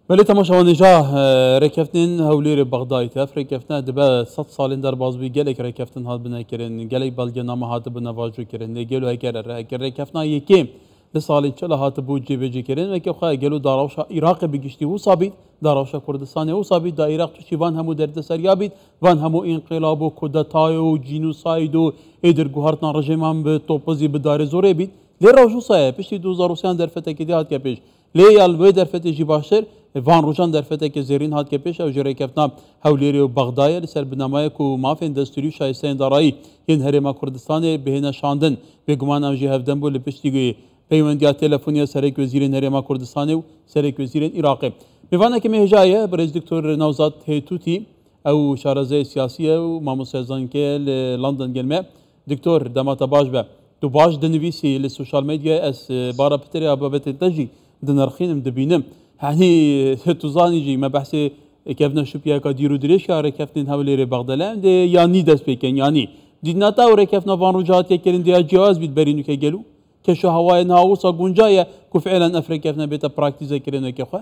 ولی تماشاوانجا رکفتن هولیر بغداد تف رکفتن دبا 100 سالین در بازوی گلک رکفتن هات بنا کرن گلک بلگ نام هات بنا واجو کرن گلو هکر رکفتن یکی لسالین چلا هات بوجی بجی کرن و که خواهی گلو داروشا عراق بگشتی و صابید داروشا کردستان و صابید دا عراق توشی وان همو درد سریابید وان همو انقلاب و کودتای و جینوساید و ایدر گوهرتنا رژیمان به توپزی بدار زوره بید لی روشو سایه پشتی 2003 در فتح که دیهات که پیش لی الوی در فتح جی باشتر وان روشان در فتح که زیرین هات که پیش او جره کفتنا هولیری و بغدای لسر بنامای کو مافین دستوری شایستین دارایی این هرما کردستان بهینه شاندن به گمان او جی هفدن بول پشتی پیوندیا تلفنیا سرک وزیر هرما کردستان و سرک وزیر عراق میوانه که مهجایه برز دکتر نوزاد هیتوتی او شارزه سیاسی و ماموسازان که لندن گلمه دکتر دمات باش به تو باش دنویسی لسوشال ميديا اس بارا بتري ابابت تجي دنرخينم دبينم يعني توزاني جي ما بحثي كيفنا شوبيا كاديرو دريش يا ركفتن هوليري بغدلان دي يعني دس بيكن يعني دينا تا وركفنا فان رجات يكرن دي جواز بيت برينو كيجلو كشو هواي ناوسا غونجايا كو فعلا افريكفنا بيتا براكتيز كرينو كخوا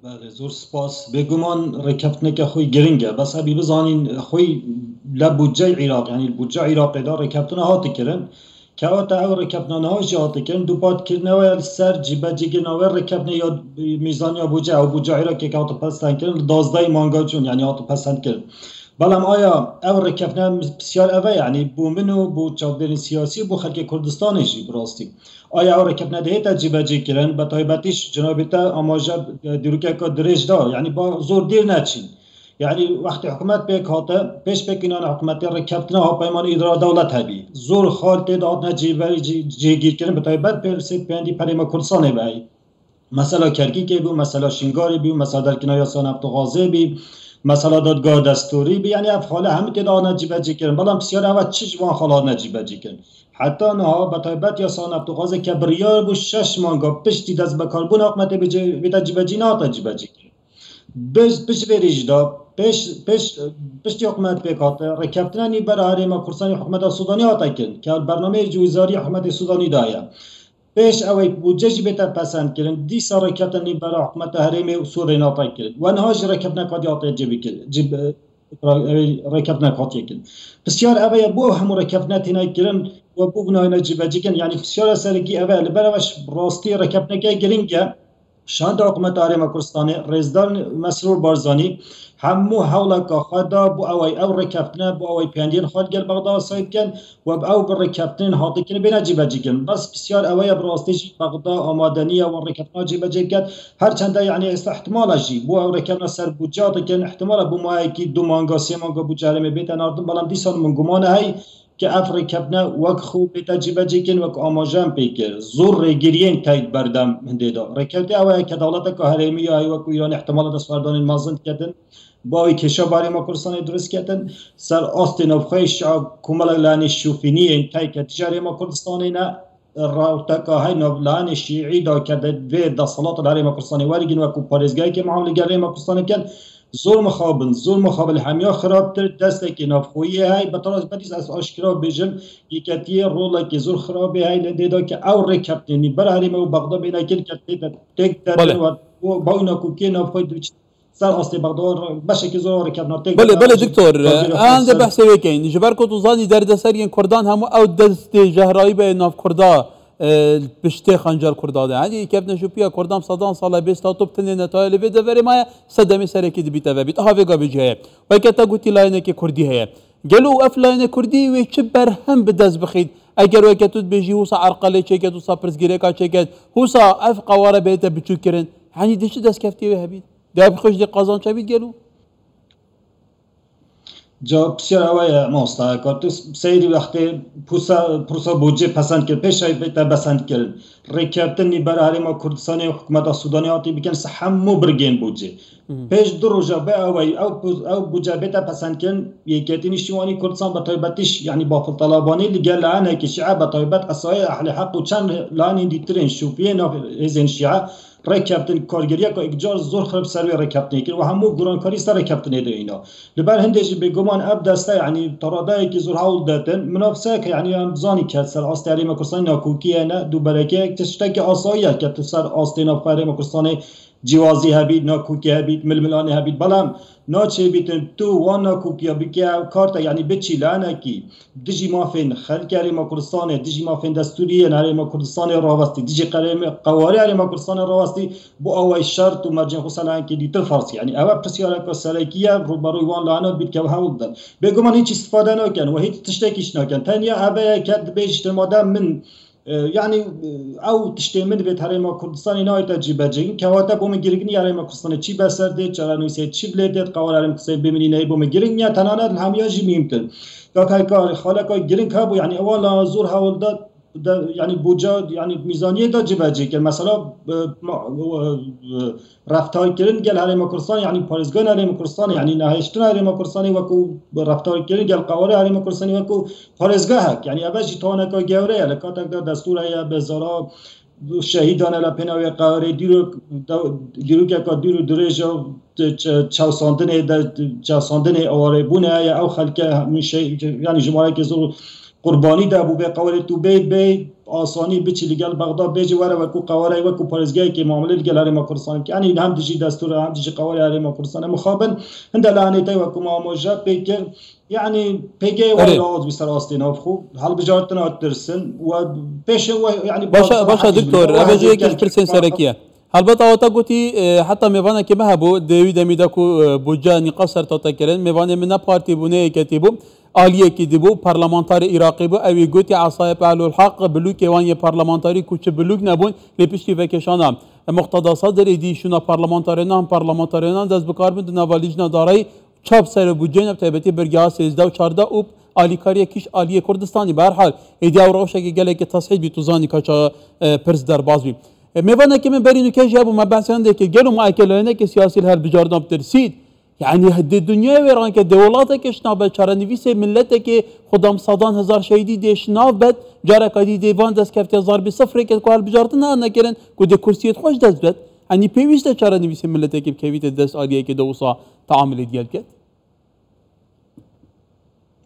بله زور سپاس بگمان رکبتنه که خوی گرینگه بس ابی بزانین خوی لبودجه عراق یعنی البودجه عراق دا رکبتنه هاتی کرن که آتا او رکبتنه ها جهاتی کرن دو باد کرنه و سر جیبه جیگنه و رکبتنه یا میزان یا بودجه او بودجه عراق که آتا پسند کرن 12 مانگا جون یعنی آتا پسند کرن بلام آیا او رکبتنه بسیار اوه یعنی بو منو بو چاودرین سیاسی بو خلق کردستانشی براستی آیا او رکبتنه ده تجربه جی کرن به طایبتیش جنابیتا آماجه دیروکه که درش دار یعنی با زور دیر نچین یعنی وقتی حکومت به کاته پیش بکنان حکومت رکبتنه ها پیمان اداره دولت هبی زور خال تعداد نجیبه جیگیر کردن به طایبت پرسید پیندی پریما کردستانه بایی مثلا کرکی که بی مثلا شنگاری بی مثلا در کنار سانفت غازه بی مثلا دادگاه دستوری بی یعنی افعال همه تعداد نجیبه جی کردن بلام بسیار اول چه جوان خالات نجیبه جی کردن حتی نها به طایبت یا سانفت غازه که بریار بو 6 مانگا پشتی دست بکاربون حکومت بیتا جیبه جی نه تا جیبه جی کردن پیش بریج دا پشتی حکومت بکاته رکبتنه نی برای هرما کردستان حکومت سودانی آتا کن که برنامه جویزاری حکومت سودانی دایا پیش اوی بودجه جی بیتا پسند کردن دی سا رکبتنه نی برای حکومت هرما سودانی آتا کن و نهاج رکبتنه کادی آتا جیبی کن رکبتنه کادی کن بسیار اوی بو همو رکبتنه تینای کردن و بو بنای نجیبه جی کن یعنی بسیار سرگی اوی لبروش راستی رکبتنه که گرینگه شاند حکومت هرما کردستان رزدان مسرور بارزانی همو حول که خدا بو او رکبتنه بو اوی پیاندین خود گل بغداد صاحب کن و او برکبتن هاتی کنه بین جیبه جی کن بس بسیار اوی براستیش بغداد آمادنیه و رکبتنه جیبه جی کن هر چنده یعنی احتمال جی بو او رکبتنه سر بودجات کن احتمال بو ماهی که 2 مانگا 3 مانگا بودجه هرمه بیتن آردن بلام دیسان من گمانه هی که افریکبنه وک خوب بیتا جیبه جی کن وک آماجان پیکر زور ریگیرین تاید بردم هنده دا رکبتی اوی که دولت که هرمی های وک ایران احتمال دستوردان مازند کردن با کشا باری ما کردستان درست کردن سر آست نفخش کمال لانی شوفینی انتای که تجاری ما کردستان نه راوتا که های نبلان شیعی دا کرده و دستالات داری ما کردستان ورگین و کو پارزگاهی که معامله گری ما کردستان کن زور مخابل همیا خرابتر دسته که نفخویی های بطرز بدیز از آشکرا بجم یکتی رولا که زور خرابی های دیدا که او رکبتنی برای ما بغداد بینا کل که تک دادن و با اونا کوکی نفخوی دوچ سر اصل بغداد باشه که زور رکبنا تک بله دکتر آنده بحث وکین جبر کو توزانی درد سرین کردان همو او دست جهرایی به ناف کردا بشته خنجر کرداده یعنی که نشو پیا کردام صدان سال 20 تا توپ تنه نتایل وی دور ما صدمی سرکی دی بیت و بیت ها وگا بجه و که تا گوتی لاینه که کردی هه گلو افلاینه کردی و چه برهم بدز بخید اگر وقت بيجي هو عرقله شيكت وصا برزجريكا شيكت هو اف قواره بيت بتشكرن يعني دش دس كفتي وهبيد ده بخش دي قازان شبيد قالوا جا بسیار اوه ماستا کارت سیری وقتی پروسا بودجه پسند کرد پیش بیت بسند کرد رکابت نی برای ما کردستان حکومت سودانی آتی بکن همو برگین بودجه پیش دو روزه به او بودجه بیت پسند کرد یکیتی نشوانی کردستان به طایبتش یعنی با طلبانی لگل لعنه که شیعه به طایبت اسای اهل حق و چند لعنی دیترین شوفیه ناف ازن شیعه رکبتن کارگریه که اجار زور خراب سروی رکبتن کرد و همو گرانکاری سر رکبتن ده اینا لبر هندش بگمان اب دسته یعنی تراده که زور حول دادن منافسه که یعنی هم زانی کرد سر آستری مکرسان ناکوکیه نه دو برکه تشتک آساییه که تو سر آستینا فر مکرسان جوازی هبید ناکوکی هبید ململانی هبید بلام ناچه بیتن تو وان ناکوکی بکه کارتا یعنی بچی لانه کی دجی مافین خلق هرم کردستان دجی مافین دستوری هرم کردستان راوستی دجی قواری هرم کردستان راوستی بو اوای شرط و مرجع خصلان کی دیتر فارسی یعنی اول پرسیاره که سرکیه روبروی وان لانه بید که هول دن بگو من هیچ استفاده نکن و هیچ تشتکیش نکن تانیا ابا کد بیشت مادام من يعني او تشتي من بيت هرم كردستان نايت جيبجين كواتا بوم گيرگني هرم كردستان چي بسر ده چرانوسي چي بلدت قوال هرم كردستان بمني نه بوم گيرگني تنانا الهميا جي ميمتن كاكاي كار خالقا گيرن كابو يعني اولا زور حول ده يعني بوجا يعني ميزانيه ده جيبجي که مثلا رفتار کردن گل هرم کردستان يعني پاريزگان هرم کردستان يعني نهشتن هرم کردستان وكو رفتار کردن گل قواره هرم کردستان وكو پاريزگاه يعني اوجي تونکا گوره لکاتک دستور یا بزارا شهیدان لپناوی قواره دیرو که دیرو درجه چوساندن آواره بونه یا او خلقه يعني جمعه که زور قربانی ده بو به قواره تو بی آسانی بچی لگل بغداد بیجی وره وکو قواره وکو پارزگاهی که معامله لگل هرم کردستان که یعنی هم دیجی دستور هم دیجی قواره هرم کردستان مخابن هند لعنتی وکو معامله پیکر يعني بيجي ولا بيصير أصلي خوب هل بجارتنا أترسن وبيش يعني باشا دكتور أبجي كيش برسن سركية هل بتاوتا قوتي حتى ميفانا كما هبو داوود ميداكو بوجاني قصر تتكرن ميفانا من بارتي بني كتبو آلية كدبو برلمانتاري إراقي بو أوي قوتي عصاية بعلو الحق بلوك واني برلمانتاري كوش بلوك نبون لبشتي فكشانا مقتضى صدر دي شونا برلمانتارينا دست بكار من نواليجنا داري چاپ سر بودجه نب تایبتی برگاه 13 و 14 و آلیکاری کیش آلی کردستانی به هر حال ایدیا و روشه که گله که تصحیح بی توزانی کچا پرس در باز بی میوانه که من برینو که جابو مبحثان ده که گلو معاکلانه که سیاسی هر بجاردن بترسید يعني هدي الدنيا ويران كدولاتك شناب چرنویس ملت که خدام صدان هزار شهیدی دیش نابد جارا کدی دیوان دست کفت هزار بی صفر که کال بجاردن نه نکرن کد کرسیت خوش دست بد يعني پیوسته چرنویس ملت که کیفیت دست آلیه که دوسا تعامل دیال کد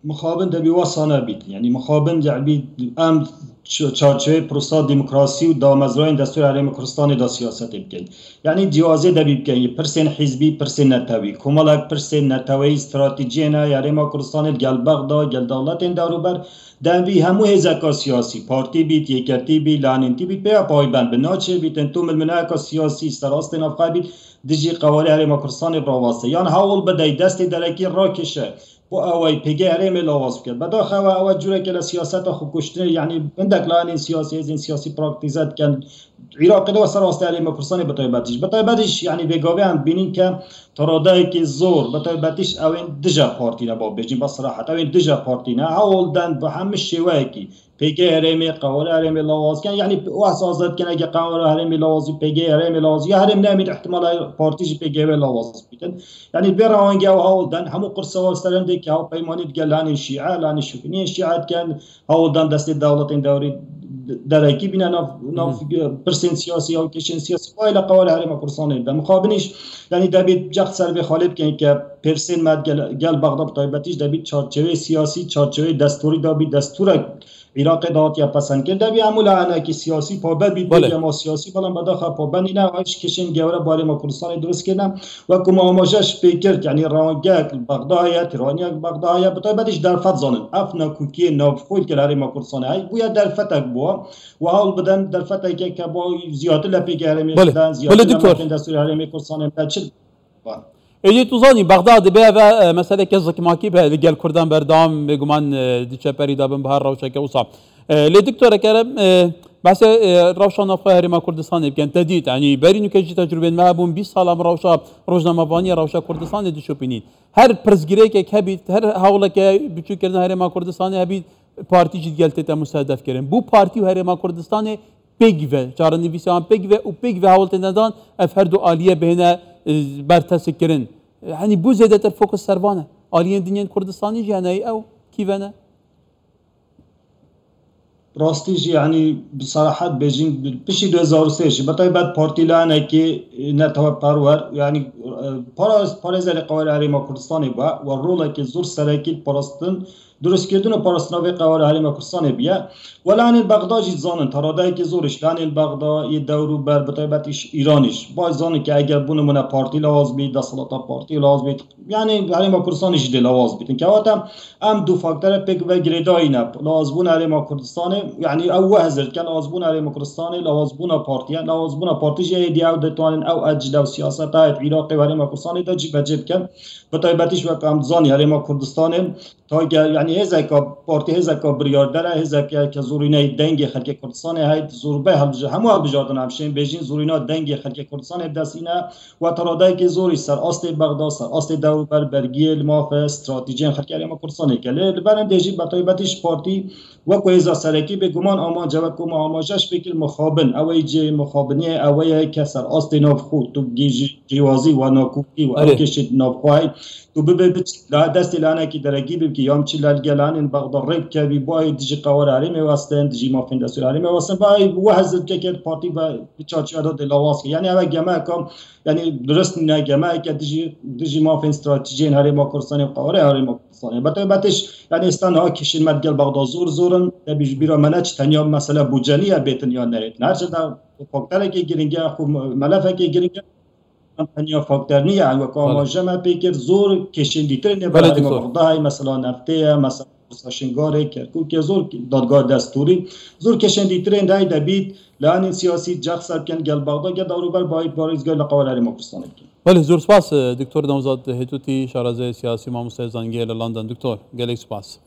مخابن دبي وصانا بيت يعني مخابن جعبي ام چارچه پروسا دموکراسی و دامزراین دستور هرم کردستان دا سیاست بکن یعنی جوازه دبی بکن پرسن حزبی پرسن نتوی کمالک پرسن نتوی استراتژی نه هرم کردستان گل بغداد گل دولت داروبر دنوی همو هزکا سیاسی پارتی بیت یکتی بی لاننتی بیت بیا پایبند بناچه بیتن تو ملمناکا سیاسی سراست نفقه بیت دجی قواری هرم کردستان راواسته یعنی حاول بدای دست درکی راکشه و اوای پیگه هرم لاواز کرد بعد خوا او جوره که سیاست خو کشتن یعنی عندك لان سیاسی از سیاسی پراکتیزات کن عراق ده وسر است هرم کردستان بتایبتش یعنی بگاوی هم بینین که تراده که زور بتایبتش اوین دجا پارتی نه با بجین بصراحت اوین دجا پارتی نه اول دن به همه شیوه کی پیگه هرم قوال هرم لاواز کن یعنی واسازت کنه که قوال هرم لاواز پیگه هرم لاواز یا هرم نمید احتمال پارتیش پیگه لاواز بیتن یعنی برانگه و اول دن همو قرص واسترن دی که او پیمانی دیگه لان شیعه لان شکنی شیعه کن اول دن دست دولت دوری درکی بینه ناف پرسن سیاسی او کشن سیاسی قایل قوال هرم کردستان ده مخابنش یعنی دبید جخت سر به خالب کنه که پرسن مد گل بغداد طایبتیش دبید چارچوه سیاسی چارچوه دستوری دبید دستور عراق داد یا پسند کرد دبی عمل انکی سیاسی پابند بید بله. ما سیاسی بلند بداخل پابند اینا هیچ کشن گوره باره ما کردستان درست کردم و کم آماجش پیکرد یعنی رانگک بغداد تیرانی بغداد بطایبتش در فت زانن افنا کوکی نافخویل که هر ما کردستان های بویا در فتک بوا و حال بدن در فتک که با زیاده لپیک هرمی بدن زیاده لپیک دستور هرمی کردستان بچل ایجی توزانی بغداد به و مسئله که زکماکی به لگل کردن بردام بگمان دیچه پریدا بن بهار روشه که وصاب لدکتور کرم بس روشان افقه هرم کردستان بکن تدید یعنی برینو که جی تجربه ما بون 20 سال روشا روزنامه‌وانی روشا کردستان دیشو بینید هر پرزگیری که کبید هر حوله که بچو کردن هرم کردستان هبید پارتی جد گلته تا مستهدف کردن بو پارتی و هرم کردستان پیگوه چارنی ویسان پیگوه و پیگوه حولت ندان افرد و عالیه بهنه برتسک کردن يعني بو زيادة فوق السربانة آليين دنيا كردستاني جاناي أو كيفانا راستیش یعنی بصراحت بیجینگ بشی 2003 بطیبت پارتی لانه که نتوه پرور یعنی پارێزەری قوارە هەرێما کوردستانی بە و ڕۆڵێکی زۆر سەرەکی پاراستن دروستکردن و پاراستناوی قوارە هەرێما کوردستانی بە وەلانێ بەغداژی زانن تەڕادایەکی زۆرش لانێ بەغدا یە دەوروبەر بەتایبەتیش ئیرانیش باش زانن کە ئەگەر بوونمونە پارتی لاواز بیت دەسەڵاتە پارتی لاواز بیت یعنی هەرێما کوردستانیش دێ لاواز بیتن کەواتە ئەم دوو فاکتەرە پێک بە گرێداینە لازبوون هەرێما کوردستانی یعنی ئەو وەهزت کە لازبوون هەرێما کوردستانی لازبوونە پارتیە لازبوونە پارتیژە دیاو دەتوانن ئەو ئەجدە و سیاسەتایەت عێراقی و هەرێما کوردستانی دا جێبەجێ بکەن بەتایبەتیش وەک ئەم زانی هەرێما کوردستانی تاگە یعنی هێزێکا پارتی هێزێکا بریاردەرە هێزێکە کە زۆرینەی دەنگی خەلکی کوردستانی هەیت زۆربەی هەموو هەڵبژاردن هەمشێن بێژین زۆرینا دەنگی خەلکی کوردستانی بدەسینە و تەڕادایەکی زۆری سەر ئاستی بەغدا سەر ئاستی دەوروبەر بەرگیە مافە استراتیژیان خەلکی هەرێما کوردستانی کە لێ لەبەرن دێژی بەتایبەتیش پارتی وەکو هێزا سەرەکی بێگومان ئاماجە وەکو ئاماژەش بێکل مخابن ئەوەی جێ مخابنیە ئەوەیە کە سەر ئاستی ناوخۆ تو جیوازی و ناکوکی و ئەوکێشت ناوخوای تو ببێت دەستی لانێکی دەرەگی بکە یام چی لەلگەلانین بەغدا ڕێک کەوی بای دژی قەوارە هەرێمێ وەستن دژی مافین دەستوری هەرێمێ وەستن بای وە حەزت کەکێت پارتی بە چارچوەدا دڵاوازکە یعنی ئەوە گەمەکەم یعنی درست نەگەمەکە دژی مافین استراتیژیین هەرێما کوردستانی و قەوارە هەرێما کوردستانی بەتایبەتیش یعنی ئێستا کشین مەدگەل بەغدا زۆرن دەبیش بیرە مەنەچ تەنیا مەسەلە بوجەنیە بێتن یا نەهێتن هەرچەندە فاکتەرێکی گرنگە خو مەلەفێکی گرنگە تنیا فاکتور نیه و کاماجمه پیکر زور کشیدیتر نه برای مقدای مثلا نفته مثلا ساشنگاره کرکوک زور دادگاه دستوری زور کشیدیتر نه دبید لان سیاسی جخ سر کن گل بغدا گه داروبر باید بارزگاه لقوال هریم کوردستان کن. ولی زور سپاس دکتر نوزاد هتوتی شارازه سیاسی ماموستای زنگی لندن دکتر گلیک سپاس.